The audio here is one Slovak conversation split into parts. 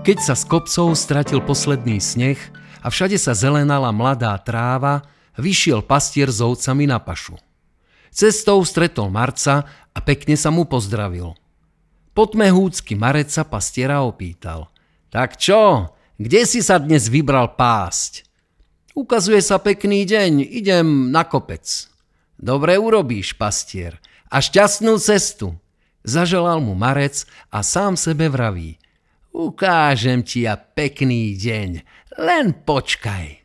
Keď sa z kopcov stratil posledný sneh a všade sa zelenala mladá tráva, vyšiel pastier s ovcami na pašu. Cestou stretol Marca a pekne sa mu pozdravil. Potmehúcky Marec sa pastiera opýtal. Tak čo, kde si sa dnes vybral pásť? Ukazuje sa pekný deň, idem na kopec. Dobre urobíš, pastier, a šťastnú cestu. Zaželal mu Marec a sám sebe vraví. Ukážem ti ja pekný deň, len počkaj.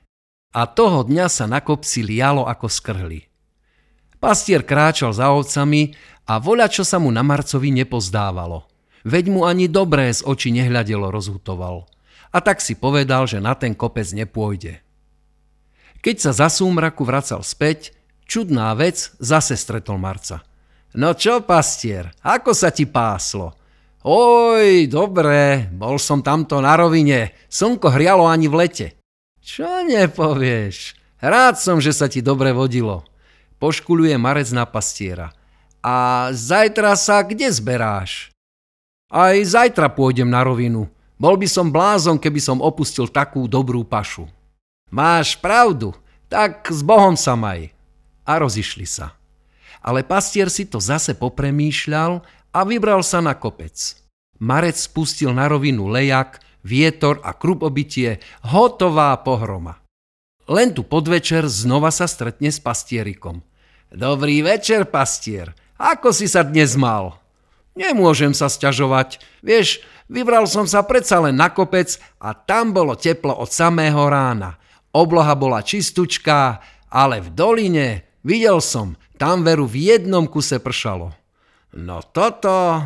A toho dňa sa na kopci lialo ako skrhli. Pastier kráčal za ovcami a voľačo sa mu na Marcovi nepozdávalo. Veď mu ani dobré z očí nehľadelo, rozhutoval. A tak si povedal, že na ten kopec nepôjde. Keď sa za súmraku vracal späť, čudná vec zase stretol Marca. No čo, pastier, ako sa ti páslo? Oj, dobre, bol som tamto na rovine, slnko hrialo ani v lete. Čo nepovieš? Rád som, že sa ti dobre vodilo. Poškuľuje Marec na pastiera. A zajtra sa kde zberáš? Aj zajtra pôjdem na rovinu. Bol by som blázon, keby som opustil takú dobrú pašu. Máš pravdu, tak s Bohom sa maj. A rozišli sa. Ale pastier si to zase popremýšľal a vybral sa na kopec. Marec spustil na rovinu lejak, vietor a krupobytie, hotová pohroma. Len tu podvečer znova sa stretne s pastierikom. Dobrý večer, pastier, ako si sa dnes mal? Nemôžem sa sťažovať, vieš, vybral som sa predsa len na kopec a tam bolo teplo od samého rána. Obloha bola čistúčká, ale v doline, videl som, tam veru v jednom kuse pršalo. No toto...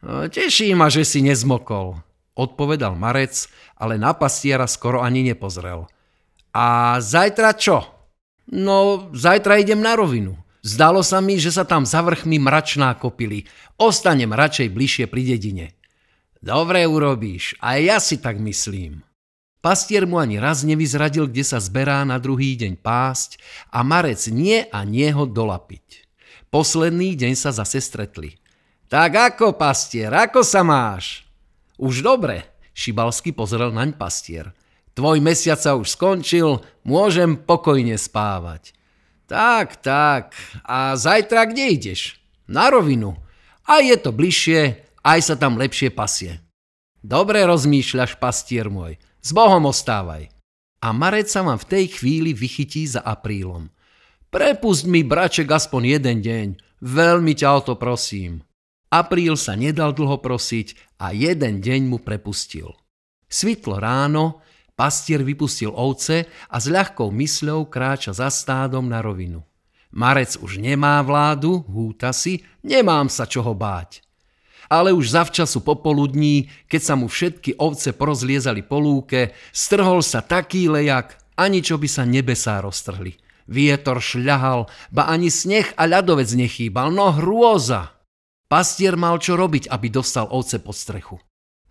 Teší ma, že si nezmokol, odpovedal Marec, ale na pastiera skoro ani nepozrel. A zajtra čo? No, zajtra idem na rovinu. Zdalo sa mi, že sa tam za vrchmi mračná kopili. Ostanem radšej bližšie pri dedine. Dobre urobíš, aj ja si tak myslím. Pastier mu ani raz nevyzradil, kde sa zberá na druhý deň pásť a Marec nie a nie ho dolapiť. Posledný deň sa zase stretli. Tak ako, pastier, ako sa máš? Už dobre, šibalsky pozrel naň pastier. Tvoj mesiac sa už skončil, môžem pokojne spávať. Tak, a zajtra kde ideš? Na rovinu. A je to bližšie, aj sa tam lepšie pasie. Dobre rozmýšľaš, pastier môj, s Bohom ostávaj. A Marec sa vám v tej chvíli vychytí za aprílom. Prepusť mi, braček, aspoň jeden deň, veľmi ťa o to prosím. Apríl sa nedal dlho prosiť a jeden deň mu prepustil. Svitlo ráno, pastier vypustil ovce a s ľahkou mysľou kráča za stádom na rovinu. Marec už nemá vládu, húta si, nemám sa čoho báť. Ale už zavčasu popoludní, keď sa mu všetky ovce porozliezali po lúke, strhol sa taký lejak, ani čo by sa nebesá roztrhli. Vietor šľahal, ba ani sneh a ľadovec nechýbal, no hrôza. Pastier mal čo robiť, aby dostal ovce pod strechu.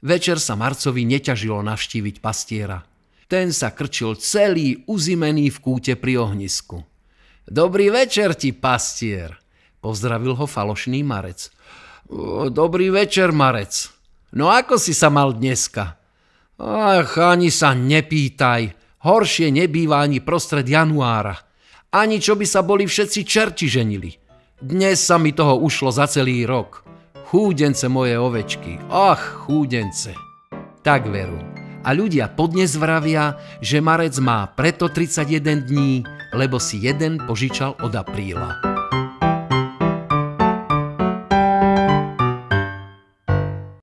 Večer sa Marcovi neťažilo navštíviť pastiera. Ten sa krčil celý uzimený v kúte pri ohnisku. Dobrý večer ti, pastier, pozdravil ho falošný Marec. Dobrý večer, Marec. No ako si sa mal dneska? Ach, ani sa nepýtaj. Horšie nebýva ani prostred januára. Ani čo by sa boli všetci čerti ženili. Dnes sa mi toho ušlo za celý rok. Chúdence moje ovečky, ach, chúdence. Tak veru. A ľudia podnes vravia, že Marec má preto 31 dní, lebo si jeden požičal od apríla.